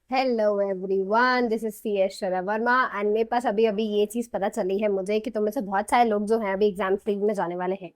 Hello everyone, this is C S Shara Verma and मेरे पास अभी अभी ये चीज पता चली है मुझे कि तुम में से बहुत सारे लोग जो हैं अभी एग्जाम फील्ड में जाने वाले हैं।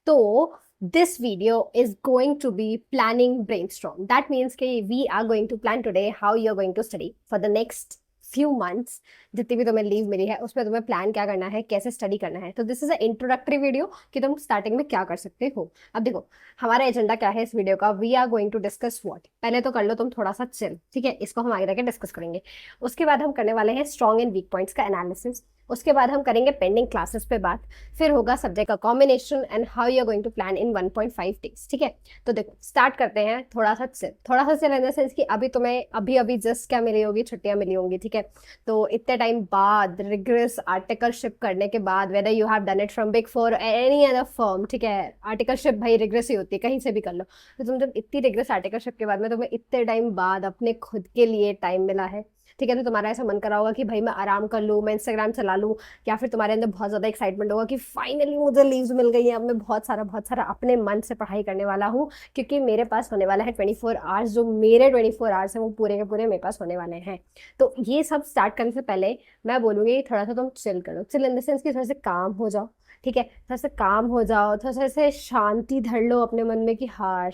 तो this video is going to be planning brainstorm. That means कि we are going to plan today how you are going to study for the next few months. जितनी भी तुम्हें लीव मिली है उसमें तुम्हें प्लान क्या करना है, कैसे स्टडी करना है। तो this is a introductory video कि तुम स्टार्टिंग में क्या कर सकते हो। अब देखो, हमारा एजेंडा क्या है इस वीडियो का। We are going to discuss what. पहले तो कर लो तुम थोड़ा सा चिल, ठीक है, इसको हम आगे जाके डिस्कस करेंगे। उसके बाद हम करने वाले हैं स्ट्रॉन्ग एंड वीक पॉइंट्स का एनालिसिस। उसके बाद हम करेंगे पेंडिंग क्लासेस पे बात। फिर होगा सब्जेक्ट का combination and how you are going to plan in 1.5 days. ठीक है, तो देखो स्टार्ट करते हैं थोड़ा सा चिल। थोड़ा सा चिल इन द सेंस कि अभी तुम्हें अभी अभी जस्ट क्या मिली होगी, छुट्टियां मिली होंगी, ठीक है। तो इतने टाइम बाद रिग्रेस आर्टिकलशिप करने के बाद, whether you have done it from big four any other firm, ठीक है, आर्टिकलशिप भाई रिग्रेस ही होती है, कहीं से भी कर लो। तो तुम जब इतनी रिग्रेस आर्टिकलशिप के बाद में तुम्हें इतने टाइम बाद अपने खुद के लिए टाइम मिला है, ठीक है, तो तुम्हारा ऐसा मन करा होगा कि भाई मैं आराम कर लूँ, मैं इंस्टाग्राम चला लूँ, या फिर तुम्हारे अंदर बहुत ज्यादा एक्साइटमेंट होगा कि फाइनली मुझे लीव्स मिल गई है, अब मैं बहुत सारा अपने मन से पढ़ाई करने वाला हूँ, क्योंकि मेरे पास होने वाला है 24 आवर्स। जो मेरे 24 आवर्स हैं वो पूरे के पूरे मेरे पास होने वाले हैं। तो ये सब स्टार्ट करने से पहले मैं बोलूंगी थोड़ा सा तुम चिल करो। चिल इन द सेंस कि थोड़ा सा काम हो जाओ, ठीक है, थोड़ा सा काम हो जाओ, थोड़ा सा ऐसे शांति धर लो अपने मन में कि हाँ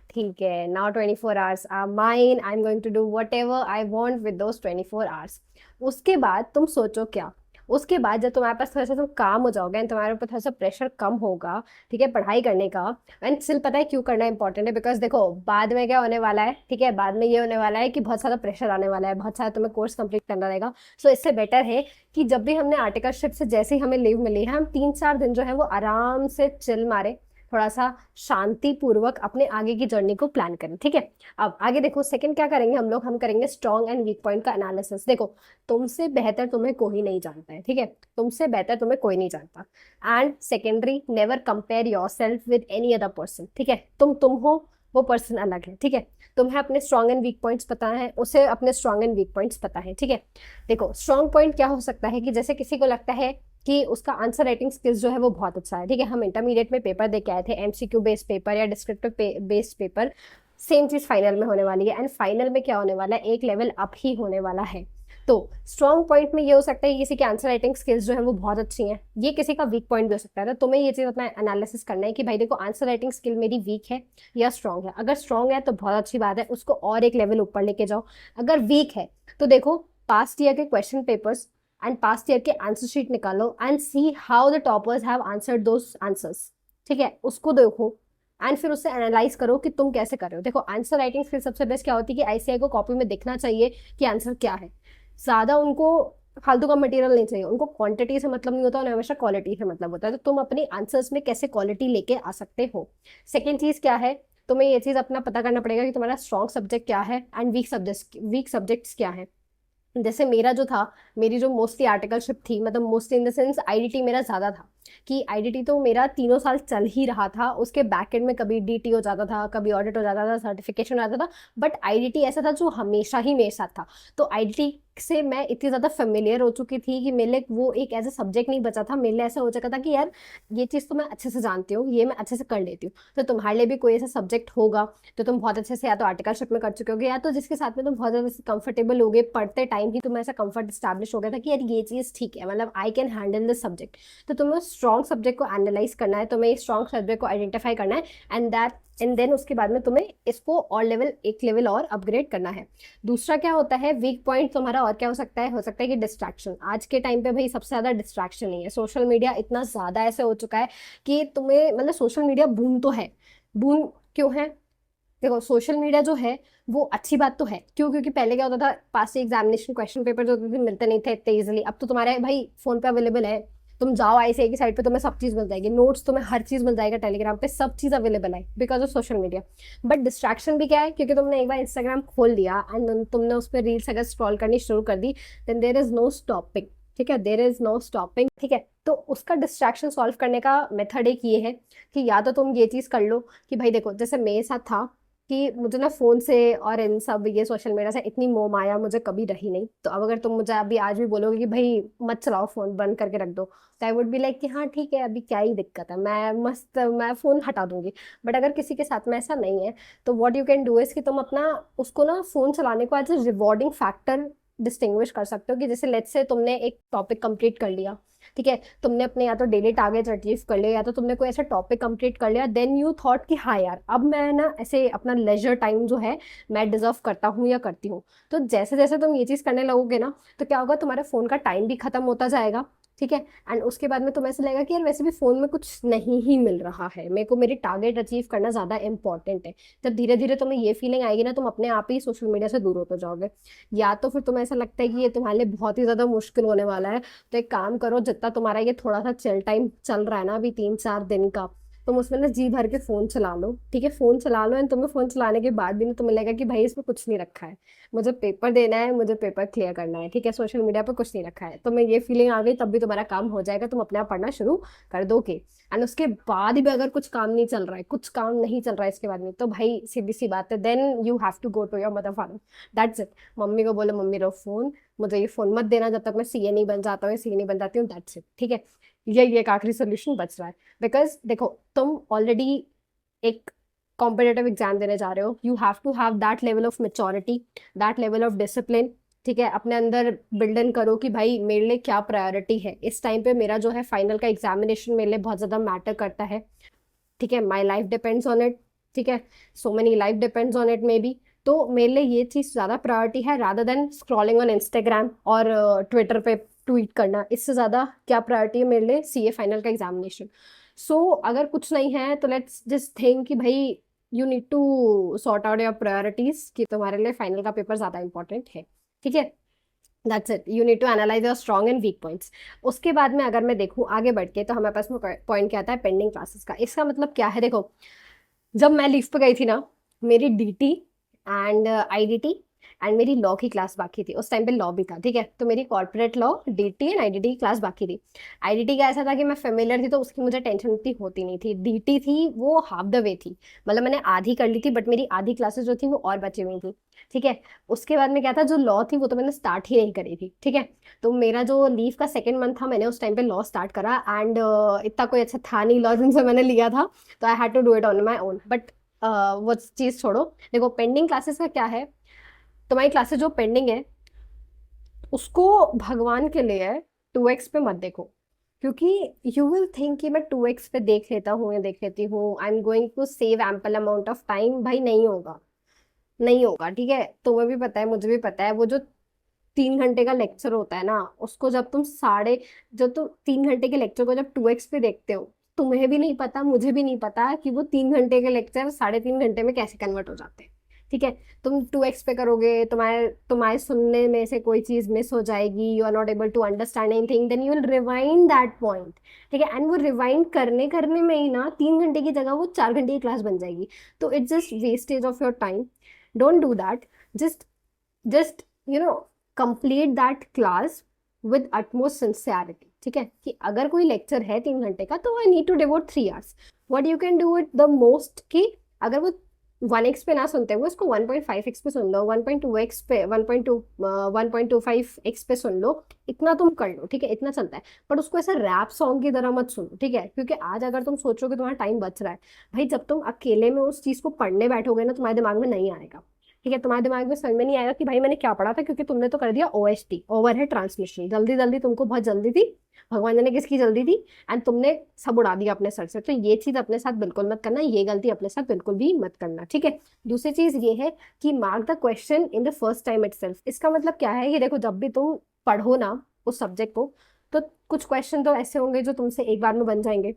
ठीक है, now 24 hours are mine, I am going to do whatever I want with those 24 hours. उसके बाद तुम सोचो क्या। उसके बाद जब तुम्हारे पास थोड़ा सा तुम काम हो जाओगे and तुम्हारे ऊपर थोड़ा सा प्रेशर कम होगा, ठीक है, पढ़ाई करने का। एंड स्टिल पता है क्यों करना इंपॉर्टेंट है, बिकॉज देखो बाद में क्या होने वाला है, ठीक है, बाद में ये होने वाला है कि बहुत सारा प्रेशर आने वाला है, बहुत सारा तुम्हें कोर्स कंप्लीट करना रहेगा। सो इससे बेटर है कि जब भी हमने आर्टिकलशिप से जैसे ही हमें लीव मिली है, हम 3-4 दिन जो है वो आराम से चिल मारे, थोड़ा सा शांति पूर्वक अपने आगे की जर्नी को प्लान करें, ठीक है। अब आगे देखो, सेकंड क्या करेंगे हम करेंगे स्ट्रॉन्ग एंड वीक पॉइंट का एनालिसिस। देखो, तुमसे बेहतर तुम्हें कोई नहीं जानता है, ठीक है, तुमसे बेहतर तुम्हें कोई नहीं जानता। And secondary, never compare your self with any other person, ठीक है। तुम हो, वो पर्सन अलग है, ठीक है। तुम्हें अपने स्ट्रॉन्ग एंड वीक पॉइंट्स पता है, उसे अपने स्ट्रॉन्ग एंड वीक पॉइंट्स पता है, ठीक है। देखो स्ट्रॉन्ग पॉइंट क्या हो सकता है कि जैसे किसी को लगता है कि उसका आंसर राइटिंग स्किल्स जो है वो बहुत अच्छा है, ठीक है। हम इंटरमीडिएट में पेपर दे के आए थे, एमसीक्यू बेस्ड पेपर या डिस्क्रिप्टिव बेस्ड पेपर। सेम चीज फाइनल में होने वाली है, एंड फाइनल में क्या होने वाला है, एक लेवल अप ही होने वाला है। तो स्ट्रॉन्ग पॉइंट में ये हो सकता है कि किसी की आंसर राइटिंग स्किल्स जो है वो बहुत अच्छी हैं, ये किसी का वीक पॉइंट भी हो सकता है। तो तुम्हें ये चीज अपना एनालिसिस करना है कि भाई देखो आंसर राइटिंग स्किल मेरी वीक है या स्ट्रॉन्ग है। अगर स्ट्रॉन्ग है तो बहुत अच्छी बात है, उसको और एक लेवल ऊपर लेके जाओ। अगर वीक है तो देखो पास्ट ईयर के question papers and past year के आंसर शीट निकालो and see how the toppers have answered those answers, ठीक है, उसको देखो एंड फिर उससे एनालाइज करो कि तुम कैसे कर रहे हो। देखो आंसर राइटिंग फिर सबसे बेस्ट क्या होती है कि आईसीआई को कॉपी में दिखना चाहिए कि आंसर क्या है। ज्यादा उनको फालतू का मटेरियल नहीं चाहिए, उनको क्वांटिटी से मतलब नहीं होता, उन्हें हमेशा क्वालिटी से मतलब होता है। तो तुम अपनी आंसर्स में कैसे क्वालिटी लेके आ सकते हो। सेकेंड चीज क्या है, तुम्हें ये चीज अपना पता करना पड़ेगा कि तुम्हारा स्ट्रॉन्ग सब्जेक्ट क्या है एंड वीक सब्जेक्ट्स क्या है। जैसे मेरा जो था, मेरी जो मोस्टली आर्टिकलशिप थी, मतलब mostly in the sense IDT मेरा ज्यादा था, कि आईडीटी तो मेरा तीनों साल चल ही रहा था। उसके बैक एंड में कभी डीटी हो जाता था, कभी ऑडिट हो जाता था, सर्टिफिकेशन हो जाता था, बट आईडीटी ऐसा था जो हमेशा ही मेरे साथ था। तो आईडीटी से मैं इतनी ज्यादा फेमिलियर हो चुकी थी कि मेरे लिए वो एक एज अ सब्जेक्ट नहीं बचा था। मेरे लिए ऐसा हो चुका था कि यार ये चीज तो मैं अच्छे से जानती हूँ, ये मैं अच्छे से कर लेती हूँ। तो तुम्हारे लिए भी कोई ऐसा सब्जेक्ट होगा तो तुम बहुत अच्छे से या तो आर्टिकलशिप में कर चुके होगे, या तो जिसके साथ में तुम बहुत ज्यादा कंफर्टेबल हो गए, पढ़ते टाइम ही तुम्हें ऐसा कंफर्ट स्टैब्लिश हो गया था कि यार ये चीज ठीक है, मतलब I can handle this subject. तो तुम्हें स्ट्रॉन्ग सब्जेक्ट को एनालाइज करना है, तुम्हें स्ट्रॉन्ग सब्जेक्ट को आइडेंटिफाई करना है, एंड देन उसके बाद में तुम्हें इसको और लेवल एक लेवल और अपग्रेड करना है। दूसरा क्या होता है वीक पॉइंट तुम्हारा, और क्या हो सकता है कि डिस्ट्रैक्शन। आज के टाइम पे भाई सबसे ज्यादा डिस्ट्रैक्शन ही है। सोशल मीडिया इतना ज्यादा ऐसे हो चुका है कि तुम्हें, मतलब सोशल मीडिया बूम तो है, बूम क्यों है। देखो सोशल मीडिया जो है वो अच्छी बात तो है, क्यों, क्योंकि पहले क्या होता था, पास से एग्जामिनेशन क्वेश्चन पेपर जो होते थे मिलते नहीं थे इतने इजिली। अब तो तुम्हारे भाई फोन पे अवेलेबल है, तुम जाओ आईसीआई की साइट पे, तुम्हें सब चीज मिल जाएगी, नोट्स तुम्हें हर चीज मिल जाएगा, टेलीग्राम पे सब चीज अवेलेबल है because of social media. But distraction भी क्या है, क्योंकि तुमने एक बार इंस्टाग्राम खोल दिया एंड तुमने उस पर रील्स अगर स्क्रॉल करनी शुरू कर दी, then there is no stopping, ठीक है, देर इज नो स्टॉपिंग, ठीक है। तो उसका डिस्ट्रैक्शन सॉल्व करने का मेथड एक ये है कि या तो तुम ये चीज कर लो कि भाई देखो जैसे मेरे साथ था, कि मुझे ना फोन से और इन सब ये सोशल मीडिया से इतनी मोह माया मुझे कभी रही नहीं। तो अब अगर तुम मुझे अभी आज भी बोलोगे कि भाई मत चलाओ फोन, बंद करके रख दो, तो आई वुड बी लाइक कि हाँ ठीक है, अभी क्या ही दिक्कत है, मैं फोन हटा दूंगी। बट अगर किसी के साथ में ऐसा नहीं है, तो what you can do is कि तुम अपना उसको ना फोन चलाने को as a rewarding factor distinguish कर सकते हो। कि जैसे लेट्स से तुमने एक टॉपिक कंप्लीट कर लिया, ठीक है, तुमने अपने या तो डेली टारगेट अचीव कर लिया या तो तुमने कोई ऐसा टॉपिक कंप्लीट कर लिया, देन यू थॉट कि हाँ यार अब मैं ना ऐसे अपना लेजर टाइम जो है मैं डिजर्व करता हूँ या करती हूँ। तो जैसे जैसे तुम ये चीज़ करने लगोगे ना, तो क्या होगा, तुम्हारे फोन का टाइम भी खत्म होता जाएगा, ठीक है। एंड उसके बाद में तुम्हें ऐसा लगेगा कि यार वैसे भी फोन में कुछ नहीं ही मिल रहा है, मेरे को मेरी टारगेट अचीव करना ज़्यादा इंपॉर्टेंट है। जब धीरे धीरे तुम्हें ये फीलिंग आएगी ना, तुम अपने आप ही सोशल मीडिया से दूर होते जाओगे। या तो फिर तुम्हें ऐसा लगता है कि ये तुम्हारे लिए बहुत ही ज़्यादा मुश्किल होने वाला है, तो एक काम करो, जितना तुम्हारा ये थोड़ा सा चिल टाइम चल रहा है ना अभी 3-4 दिन का, तुम उसमें ना जी भर के फोन चला लो, ठीक है, फोन चला लो। एंड तुम्हें फोन चलाने के बाद भी ना तुम्हें लगेगा कि भाई इसमें कुछ नहीं रखा है, मुझे पेपर देना है, मुझे पेपर क्लियर करना है, ठीक है, सोशल मीडिया पर कुछ नहीं रखा है। तो मैं ये फीलिंग आ गई, तब भी तुम्हारा काम हो जाएगा, तुम अपने आप पढ़ना शुरू कर दोगे। एंड उसके बाद भी अगर कुछ काम नहीं चल रहा है, कुछ काम नहीं चल रहा है इसके बाद में, तो भाई सीधी सी बात है, then you have to go to your mother father, that's it. Mummy को बोलो, मम्मी रो फोन, मुझे ये फोन मत देना जब तक मैं सीए नहीं बन जाता हूँ, सीए नहीं बन जाती हूँ, दैट्स इट, ठीक है। यही एक आखिरी सोल्यूशन बच रहा है। बिकॉज देखो, तुम ऑलरेडी एक कॉम्पिटेटिव एग्जाम देने जा रहे हो, you have to have that level of maturity, that level of discipline, ठीक है। अपने अंदर बिल्ड इन करो कि भाई मेरे लिए क्या प्रायोरिटी है इस टाइम पे, मेरा जो है फाइनल का एग्जामिनेशन मेरे लिए बहुत ज़्यादा मैटर करता है, ठीक है, my life depends on it, ठीक है, so many life depends on it may be. तो मेरे लिए ये चीज़ ज़्यादा प्रायोरिटी है rather than scrolling on Instagram और ट्विटर पे ट्वीट करना। इससे ज़्यादा क्या प्रायोरिटी है मेरे लिए, सीए फाइनल का एग्जामिनेशन। सो अगर कुछ नहीं है तो लेट्स जस्ट थिंक कि भाई you need to sort out your priorities, कि तुम्हारे लिए फाइनल का पेपर ज़्यादा इंपॉर्टेंट है, ठीक है। That's it, you need to analyse your strong and weak points. उसके बाद में अगर मैं देखूँ आगे बढ़ के, तो हमारे पास में पॉइंट क्या आता है, पेंडिंग क्लासेस का। इसका मतलब क्या है, देखो, जब मैं लीव पे गई थी ना, मेरी डीटी एंड आईडीटी एंड मेरी लॉ की क्लास बाकी थी, उस टाइम पे लॉ भी था, ठीक है। तो मेरी corporate law, DT and IDT की क्लास बाकी थी। आईडीटी का ऐसा था कि मैं फेमिलियर थी तो उसकी मुझे टेंशन इतनी होती नहीं थी। डीटी थी वो हाफ द वे थी, मतलब मैंने आधी कर ली थी, बट मेरी आधी क्लासेस जो थी वो और बची हुई थी, ठीक है। उसके बाद में क्या था, जो लॉ थी वो तो मैंने स्टार्ट ही नहीं करी थी, ठीक है। तो मेरा जो लीव का सेकेंड मंथ था, मैंने उस टाइम पे लॉ स्टार्ट करा, एंड इतना कोई अच्छा था नहीं लॉ जिनसे मैंने लिया था, तो I had to do it on my own. But वो चीज़ छोड़ो, देखो पेंडिंग क्लासेस का क्या है, तुम्हारी क्लासेस जो पेंडिंग है उसको भगवान के लिए 2x पे मत देखो। क्योंकि यू विल थिंक कि मैं 2x पे देख लेता हूँ या देख लेती हूँ, I am going to save ample amount of time. भाई नहीं होगा, नहीं होगा, ठीक है। तुम्हें भी पता है, मुझे भी पता है, वो जो 3 घंटे का लेक्चर होता है ना, उसको जब तुम जब तुम 3 घंटे के लेक्चर को जब 2x पे देखते हो, तुम्हें भी नहीं पता, मुझे भी नहीं पता कि वो 3 घंटे के लेक्चर 3.5 घंटे में कैसे कन्वर्ट हो जाते हैं, ठीक है। तुम 2x पे करोगे, तुम्हारे तुम्हारे सुनने में से कोई चीज मिस हो जाएगी, you are not able to understand anything, then you will rewind that point, ठीक है। एंड वो रिवाइंड करने करने में ही ना 3 घंटे की जगह वो 4 घंटे की क्लास बन जाएगी। तो it's just wastage of your time, don't do that. Just you know complete that class with utmost sincerity, ठीक है। कि अगर कोई लेक्चर है 3 घंटे का, तो I need to devote 3 hours. What you can do it the most, कि अगर वो 1x पे ना सुनते हुए उसको 1.5x पे सुन लो, 1.2x पे 1.25x पे सुन लो, इतना तुम कर लो, ठीक है, इतना चलता है। बट उसको ऐसा रैप सॉन्ग की तरह मत सुनो, ठीक है। क्योंकि आज अगर तुम सोचो कि तुम्हारा टाइम बच रहा है, भाई जब तुम अकेले में उस चीज को पढ़ने बैठोगे ना, तुम्हारे दिमाग में नहीं आएगा, ठीक है। तुम्हारे दिमाग में समझ में नहीं आएगा कि भाई मैंने क्या पढ़ा था, क्योंकि तुमने तो कर दिया ओएसटी, ओवर हेड ट्रांसमिशन, जल्दी जल्दी, तुमको बहुत जल्दी थी, भगवान जाने किसकी जल्दी थी, एंड तुमने सब उड़ा दिया अपने सर से। तो ये चीज अपने साथ बिल्कुल मत करना, ये गलती अपने साथ बिल्कुल भी मत करना, ठीक है। दूसरी चीज ये है कि mark the question in the first time itself. इसका मतलब क्या है कि देखो, जब भी तुम पढ़ो ना उस सब्जेक्ट को, तो कुछ क्वेश्चन तो ऐसे होंगे जो तुमसे एक बार में बन जाएंगे,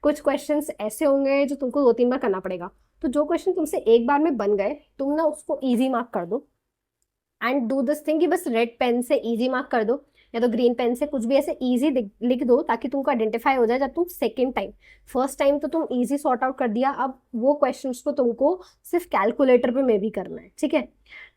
कुछ क्वेश्चंस ऐसे होंगे जो तुमको 2-3 बार करना पड़ेगा। तो जो क्वेश्चन तुमसे एक बार में बन गए, तुम ना उसको इजी मार्क कर दो, एंड डू दिस थिंग कि बस रेड पेन से इजी मार्क कर दो। या तो ग्रीन पेन से कुछ भी ऐसे इजी लिख दो ताकि तुमको आइडेंटिफाई हो जाए जब तुम सेकेंड टाइम, फर्स्ट टाइम तो तुम इजी सॉर्ट आउट कर दिया, अब वो क्वेश्चंस को तुमको सिर्फ कैलकुलेटर पे में भी करना है, ठीक है।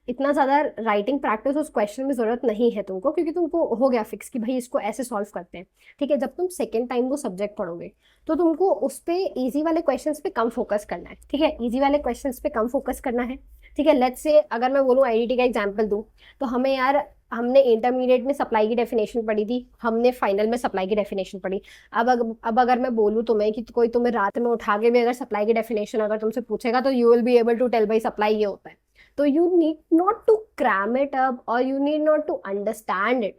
इतना ज़्यादा राइटिंग प्रैक्टिस उस क्वेश्चन में ज़रूरत नहीं है तुमको, क्योंकि तुमको हो गया फिक्स कि भाई इसको ऐसे सॉल्व करते हैं, ठीक है। जब तुम सेकेंड टाइम वो सब्जेक्ट पढ़ोगे तो तुमको उस पे इजी वाले क्वेश्चंस पे कम फोकस करना है, ठीक है। इजी वाले क्वेश्चंस पे कम फोकस करना है, ठीक है। लेट्स से अगर मैं बोलूँ आईडीटी का एग्जाम्पल दूँ, तो हमें यार हमने इंटरमीडिएट में सप्लाई की डेफिनेशन पढ़ी थी, हमने फाइनल में सप्लाई की डेफिनेशन पढ़ी। अब अगर मैं बोलूँ तुम्हें कि कोई तुम्हें रात में उठा के भी अगर सप्लाई की डेफिनेशन अगर तुमसे पूछेगा तो you will be able to tell भाई सप्लाई ये होता है। तो you need not to cram it up और you need not to understand it,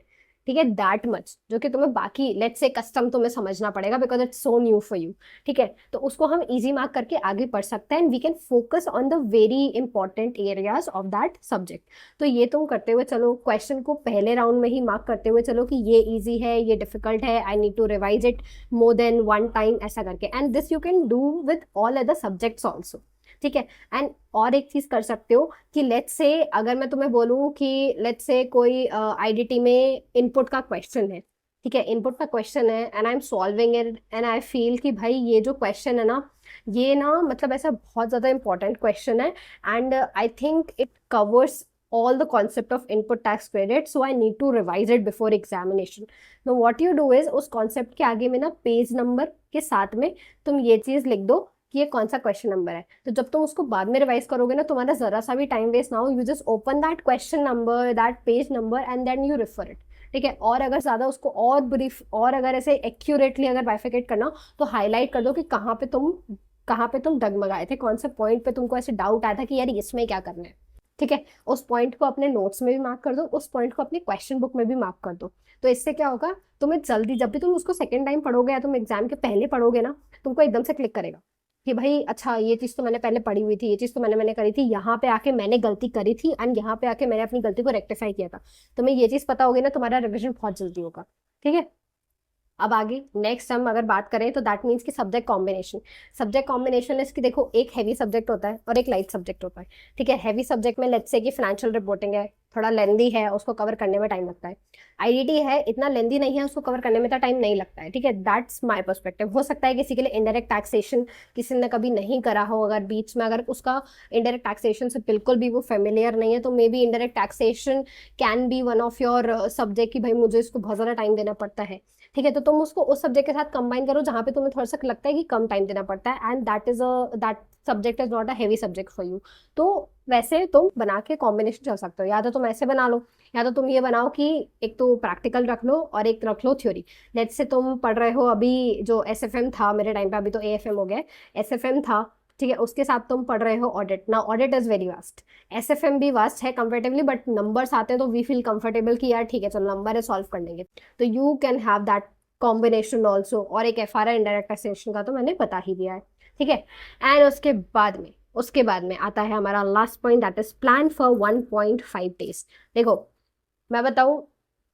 ठीक है, दैट मच, जो कि तुम्हें बाकी लेट्स से कस्टम तुम्हें समझना पड़ेगा because it's so new for you, ठीक है। तो उसको हम इजी मार्क करके आगे पढ़ सकते हैं and we can focus on the very important areas of that subject. तो ये तुम करते हुए चलो, क्वेश्चन को पहले राउंड में ही मार्क करते हुए चलो कि ये ईजी है, ये डिफिकल्ट है, I need to revise it more than one time, ऐसा करके। And this you can do with all other subjects also, ठीक है। एंड और एक चीज कर सकते हो कि लेट्स से अगर मैं तुम्हें बोलूँ कि लेट्स से कोई आईडीटी में इनपुट का क्वेश्चन है, ठीक है, इनपुट का क्वेश्चन है and I am solving it and I feel कि भाई ये जो क्वेश्चन है ना, ये ना मतलब ऐसा बहुत ज़्यादा इंपॉर्टेंट क्वेश्चन है and I think it covers all the concept of input tax credit, so I need to revise it before examination. Now what you do is उस concept के आगे में ना पेज नंबर के साथ में तुम ये चीज़ लिख दो कि ये कौन सा क्वेश्चन नंबर है। तो जब तुम उसको बाद में रिवाइज करोगे ना, तुम्हारा जरा सा भी टाइम वेस्ट ना हो, you just open that question number, that page number and then you refer it, ठीक है। और अगर ज़्यादा उसको और ब्रीफ और अगर ऐसे एक्यूरेटली अगर बाइफिकेट करना तो हाईलाइट कर दो कि कहाँ पे तुम डगमगाए थे, कौन से पॉइंट पे तुमको ऐसे डाउट आया था कि यार इसमें क्या करना है, ठीक है। उस पॉइंट को अपने नोट्स में भी मार्क कर दो, उस पॉइंट को अपने क्वेश्चन बुक में भी मार्क कर दो। तो इससे क्या होगा, तुम्हें जल्दी जब भी तुम उसको सेकंड टाइम पढ़ोगे या तुम एग्जाम के पहले पढ़ोगे ना, तुमको एकदम से क्लिक करेगा कि भाई अच्छा ये चीज़ तो मैंने पहले पढ़ी हुई थी, ये चीज़ तो मैंने करी थी, यहाँ पे आके मैंने गलती करी थी एंड यहाँ पे आके मैंने अपनी गलती को रेक्टिफाई किया था। तुम्हें ये चीज़ पता होगी ना, तुम्हारा रिविजन बहुत जल्दी होगा, ठीक है। अब आगे नेक्स्ट हम अगर बात करें तो दैट मीन्स कि सब्जेक्ट कॉम्बिनेशन इसकी देखो, एक हैवी सब्जेक्ट होता है और एक लाइट सब्जेक्ट होता है, ठीक है। हैवी सब्जेक्ट में लेट्स से कि फाइनेंशियल रिपोर्टिंग है, थोड़ा लेंदी है, उसको कवर करने में टाइम लगता है। आईडीटी है, इतना लेंदी नहीं है, उसको कवर करने में तो टाइम नहीं लगता है, ठीक है। That's my perspective. हो सकता है किसी के लिए इनडायरेक्ट टैक्सेशन किसी ने कभी नहीं करा हो, अगर बीच में अगर उसका इनडायरेक्ट टैक्सेशन से बिल्कुल भी वो फेमिलियर नहीं है, तो may be indirect taxation can be one of your subject कि भाई मुझे इसको बहुत ज़्यादा टाइम देना पड़ता है, ठीक है। तो तुम उसको उस सब्जेक्ट के साथ कंबाइन करो जहाँ पे तुम्हें थोड़ा सा लगता है कि कम टाइम देना पड़ता है and that subject is not a heavy subject for you. तो वैसे तुम बना के कॉम्बिनेशन चल सकते हो, या तो तुम ऐसे बना लो या तो तुम ये बनाओ कि एक तो प्रैक्टिकल रख लो और एक रख लो थ्योरी। लेट्स से तुम पढ़ रहे हो अभी जो एसएफएम था मेरे टाइम पे, अभी तो एएफएम हो गया, एसएफएम था, ठीक है, उसके साथ तुम पढ़ रहे हो ऑडिट। ना audit is very vast, SFM भी वास्ट है कंपेरेटिवली, बट नंबर्स आते हैं तो वी फील कंफर्टेबल कि यार ठीक है चलो नंबर है, सॉल्व कर लेंगे। तो you can have that combination also. और एक एफआरआई इंडायरेक्ट टैक्सेशन का तो मैंने बता ही दिया है, ठीक है। एंड उसके बाद में आता है हमारा last point, that is plan for 1.5 days. देखो मैं बताऊं,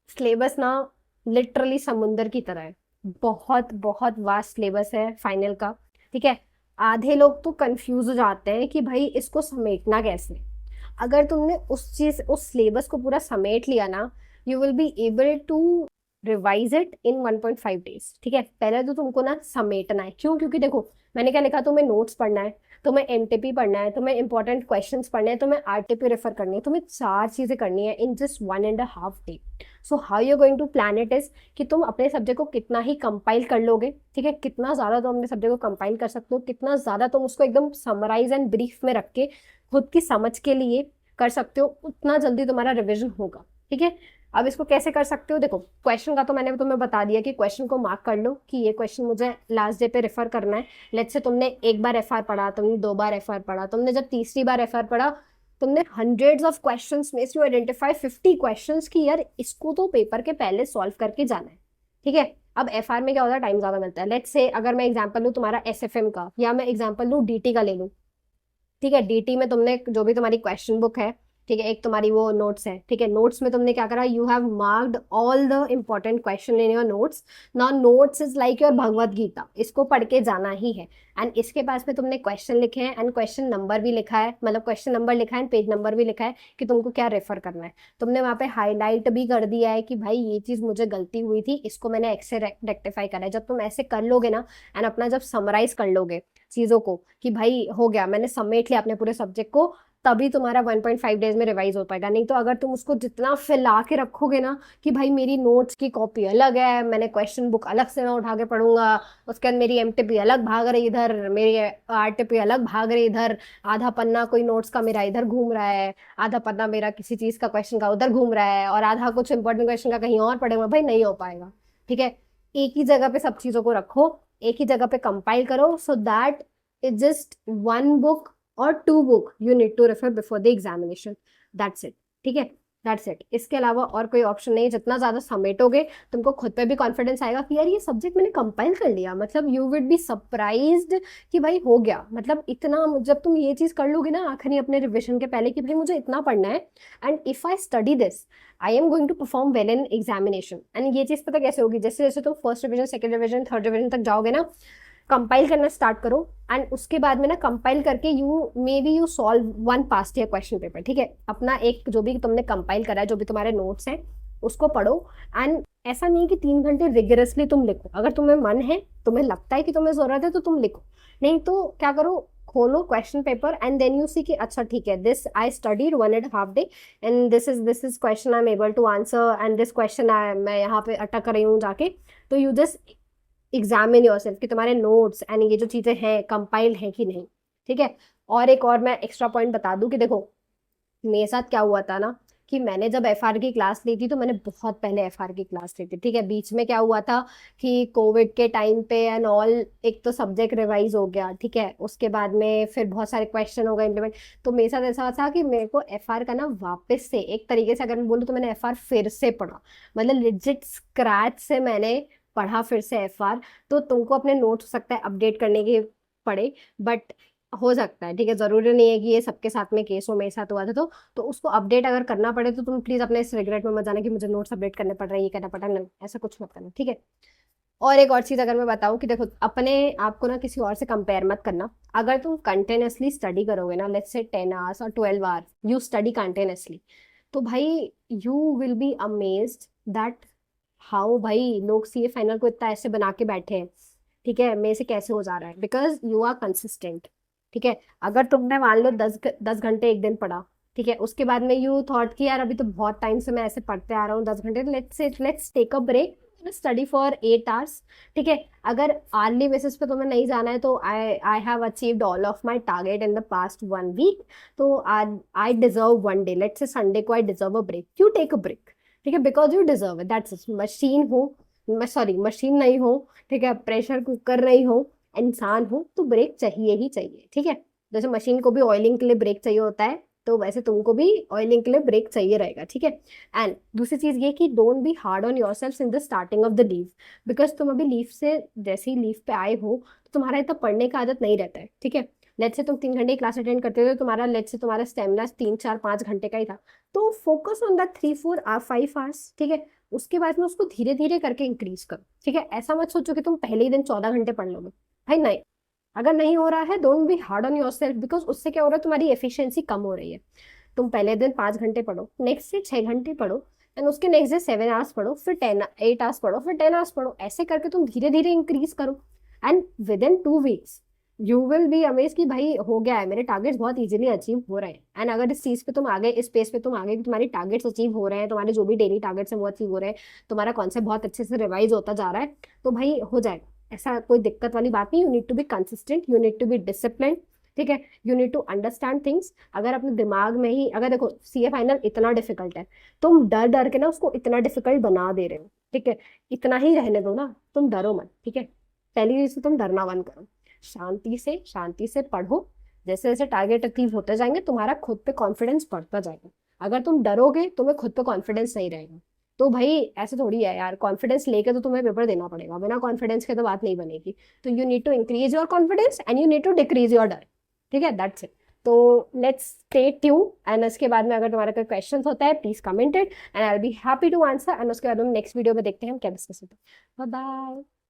सिलेबस ना लिटरली समुंदर की तरह है, बहुत बहुत वास्ट सिलेबस है फाइनल का, ठीक है। आधे लोग तो कंफ्यूज हो जाते हैं कि भाई इसको समेटना कैसे। अगर तुमने उस सिलेबस को पूरा समेट लिया ना, you will be able to revise it in 1.5 days, ठीक है। पहले तो तुमको ना समेटना है, क्यों? क्योंकि देखो मैंने क्या लिखा, तुम्हें नोट्स पढ़ना है, तुम्हें एमटीपी पढ़ना है, तुम्हें इंपॉर्टेंट क्वेश्चंस पढ़ने हैं, तुम्हें आरटीपी रेफर करनी है, तुम्हें 4 चीजें करनी है in just 1.5 day. So how you going to plan it is कि तुम अपने सब्जेक्ट को कितना ही कंपाइल कर लोगे, ठीक है, कितना ज्यादा तुम अपने सब्जेक्ट को कंपाइल कर सकते हो, कितना ज्यादा तुम उसको एकदम समराइज एंड ब्रीफ में रख के खुद की समझ के लिए कर सकते हो, उतना जल्दी तुम्हारा रिविजन होगा, ठीक है। अब इसको कैसे कर सकते हो, देखो क्वेश्चन का तो मैंने तुम्हें बता दिया कि क्वेश्चन को मार्क कर लो कि ये क्वेश्चन मुझे लास्ट डे पे रेफर करना है। लेट्स से तुमने एक बार एफआर पढ़ा, तुमने 2 बार एफआर पढ़ा, तुमने जब तीसरी बार एफआर पढ़ा, तुमने हंड्रेड्स ऑफ क्वेश्चंस में से आइडेंटिफाई 50 क्वेश्चंस की यार इसको तो पेपर के पहले सॉल्व करके जाना है, ठीक है। अब एफआर में क्या होता है, टाइम ज्यादा मिलता है। लेट्स से अगर मैं एग्जाम्पल लूँ तुम्हारा एसएफएम का, या मैं एग्जाम्पल लूँ डीटी का ले लूँ, ठीक है। डीटी में तुमने जो भी तुम्हारी क्वेश्चन बुक है ठीक है, एक तुम्हारी वो नोट्स है, ठीक है, नोट्स में तुमने क्या करा, you have marked all the important question in your notes. Now notes is like your Bhagavad Gita, इसको पढ़ के जाना ही है। एंड इसके पास में तुमने क्वेश्चन लिखे हैं एंड क्वेश्चन नंबर भी लिखा है, मतलब क्वेश्चन नंबर लिखा है एंड पेज नंबर भी लिखा है कि तुमको क्या रेफर करना है। तुमने वहां पे हाईलाइट भी कर दिया है कि भाई ये चीज मुझे गलती हुई थी, इसको मैंने ऐसे रेक्टिफाई करा है। जब तुम ऐसे कर लोगे ना एंड अपना जब समराइज कर लोगे चीजों को कि भाई हो गया, मैंने समेट लिया अपने पूरे सब्जेक्ट को, तभी तुम्हारा 1.5 डेज में रिवाइज हो पाएगा। नहीं तो अगर तुम उसको जितना फैला के रखोगे ना कि भाई मेरी नोट्स की कॉपी अलग है, मैंने क्वेश्चन बुक अलग से मैं उठा के पढ़ूंगा, उसके बाद मेरी एमटीपी अलग भाग रही इधर, मेरी आरटीपी अलग भाग रही इधर, आधा पन्ना कोई नोट्स का मेरा इधर घूम रहा है, आधा पन्ना मेरा किसी चीज का क्वेश्चन का उधर घूम रहा है, और आधा कुछ इंपॉर्टेंट क्वेश्चन का कहीं और पड़ेगा, भाई नहीं हो पाएगा। ठीक है, एक ही जगह पे सब चीजों को रखो, एक ही जगह पे कंपाइल करो, so that it just one book और two book you need to refer before the examination. That's it. ठीक है, दैट्स इट। इसके अलावा और कोई ऑप्शन नहीं। जितना ज्यादा समेटोगे तुमको खुद पे भी कॉन्फिडेंस आएगा कि यार ये सब्जेक्ट मैंने कंपाइल कर लिया, मतलब यू विल बी सरप्राइज्ड कि भाई हो गया, मतलब इतना। जब तुम ये चीज कर लोगे ना आखिरी अपने रिविजन के पहले कि भाई मुझे इतना पढ़ना है and if I study this I am going to perform well in examination. And ये चीज पता कैसे होगी, जैसे जैसे तुम first revision, second revision, third revision तक जाओगे ना, कंपाइल करना स्टार्ट करो एंड उसके बाद में ना कंपाइल करके you may be you solve one past year question paper. ठीक है, अपना एक जो भी तुमने कंपाइल करा है, जो भी तुम्हारे नोट्स हैं उसको पढ़ो। एंड ऐसा नहीं कि 3 घंटे रिगरसली तुम लिखो, अगर तुम्हें मन है, तुम्हें लगता है कि तुम्हें जरूरत है तो तुम लिखो, नहीं तो क्या करो, खोलो question paper and then you see कि अच्छा ठीक है, this I studied 1.5 day and this is question I am able to answer and this question मैं यहाँ पे अटक रही हूँ जाके। तो यू जस्ट एग्जामिन योरसेल्फ कि तुम्हारे नोट्स एंड ये जो चीजें हैं कंपाइल है कि नहीं। ठीक है, और एक और मैं एक्स्ट्रा पॉइंट बता दूं कि देखो मेरे साथ क्या हुआ था ना, कि मैंने जब एफआर की क्लास ली थी तो मैंने बहुत पहले एफआर की क्लास ली थी। ठीक है, बीच में क्या हुआ था कि कोविड के टाइम पे एंड ऑल, एक तो सब्जेक्ट रिवाइज हो गया, ठीक है, उसके बाद में फिर बहुत सारे क्वेश्चन हो गए इम्प्लीमेंट। तो मेरे साथ ऐसा था कि मेरे को एफआर का ना वापस से एक तरीके से अगर मैं बोलूँ तो मैंने एफआर फिर से पढ़ा, मतलब लिजिट स्क्रैच से मैंने पढ़ा फिर से एफआर। तो तुमको अपने नोट्स हो सकता है अपडेट करने के पड़े, बट हो सकता है, ठीक है, जरूरी नहीं है कि ये सबके साथ में केस हो, मेरे साथ हुआ था तो उसको अपडेट अगर करना पड़े तो तुम प्लीज अपने इस रिग्रेट में मत जाना कि मुझे नोट्स अपडेट करने पड़ रहे हैं, ये करना पड़ रहा है, नहीं, ऐसा कुछ मत करना। ठीक है, और एक और चीज अगर मैं बताऊं कि देखो अपने आप को ना किसी और से कंपेयर मत करना। अगर तुम कंटिन्यूअसली स्टडी करोगे ना, लेट्स से 10 आवर्स और 12 आवर यू स्टडी कंटिन्यूअसली, तो भाई you will be amazed that how भाई लोग सीए फाइनल को इतना ऐसे बना के बैठे हैं। ठीक है, मेरे से कैसे हो जा रहा है, बिकॉज यू आर कंसिस्टेंट। ठीक है, अगर तुमने मान लो 10 घंटे एक दिन पढ़ा, ठीक है, उसके बाद में यू थॉट कि यार अभी तो बहुत टाइम से मैं ऐसे पढ़ते आ रहा हूँ 10 घंटे, let's take a break, study for 8 hours. ठीक है, अगर आर्ली बेसिस पे तुम्हें नहीं जाना है तो I have achieved all of my target in the past 1 week, तो I deserve 1 day, let's say Sunday को I deserve a break, you take a break. ठीक है, because you deserve it, that's machine हो, sorry machine नहीं हो, ठीक है, pressure cooker नहीं हो, इंसान हो, तो ब्रेक चाहिए ही चाहिए। ठीक है, जैसे मशीन को भी ऑयलिंग के लिए ब्रेक चाहिए होता है, तो वैसे तुमको भी ऑयलिंग के लिए ब्रेक चाहिए रहेगा। ठीक है, एंड दूसरी चीज ये कि don't be hard on yourself in the starting of the leave, because तुम अभी लीव से जैसे ही लीव पे आए हो तो तुम्हारा इतना पढ़ने का आदत नहीं रहता है। ठीक है, लेट्स से तुम 3 घंटे की क्लास अटेंड करते हो तो तुम्हारा लेट्स से तुम्हारा स्टेमिना 3, 4, 5 घंटे का ही था, तो फोकस ऑन दैट 3, 4, 5 आवर्स। ठीक है, उसके बाद में उसको धीरे धीरे करके इंक्रीज करो। ठीक है, ऐसा मत सोचो कि तुम पहले ही दिन 14 घंटे पढ़ लोगे, भाई नहीं। अगर नहीं हो रहा है don't be hard on your self, because उससे क्या हो रहा है, तुम्हारी एफिशिएंसी कम हो रही है। तुम पहले दिन 5 घंटे पढ़ो, नेक्स्ट डे 6 घंटे पढ़ो, एंड उसके नेक्स्ट डे 7 आवर्स पढ़ो, फिर 8 आवर्स पढ़ो, फिर 10 आवर्स पढ़ो, ऐसे करके तुम धीरे धीरे इंक्रीज करो। And with in 2 weeks you will be amaze कि भाई हो गया है, मेरे टारगेट्स बहुत इजीली अचीव हो रहे हैं। एंड अगर इस चीज पे तुम आगे, इस पेस पे तुम आगे कि तुम्हारी टारगेट्स अचीव हो रहे हैं, तुम्हारे जो भी डेली टारगेट्स हैं वो अचीव हो रहे हैं, तुम्हारा कॉन्सेप्ट बहुत अच्छे से रिवाइज होता जा रहा है, तो भाई हो जाएगा, ऐसा कोई दिक्कत वाली बात नहीं। You need to be consistent, you need to be discipline. ठीक है, you need to understand things. अगर अपने दिमाग में ही, अगर देखो सीए फाइनल इतना डिफिकल्ट है, तुम डर डर के ना उसको इतना डिफिकल्ट बना दे रहे हो। ठीक है, इतना ही रहने दो ना, तुम डरो मत। ठीक है, पहली चीज से तुम डरना बंद करो, शांति से पढ़ो। जैसे जैसे टारगेट अचीव होते जाएंगे तुम्हारा खुद पे कॉन्फिडेंस बढ़ता जाएगा। अगर तुम डरोगे तुम्हें खुद पे कॉन्फिडेंस नहीं रहेगा, तो भाई ऐसे थोड़ी है यार, कॉन्फिडेंस लेके तो तुम्हें पेपर देना पड़ेगा, बिना कॉन्फिडेंस के तो बात नहीं बनेगी। तो you need to increase your confidence and you need to decrease your डर। ठीक है, दैट्स इट। तो लेट्स स्टे ट्यून एंड उसके बाद में अगर तुम्हारा कोई क्वेश्चन होता है please comment it and I will be happy to answer and उसके बाद हम नेक्स्ट वीडियो में देखते हैं हम क्या डिस्कस होता है। Bye bye.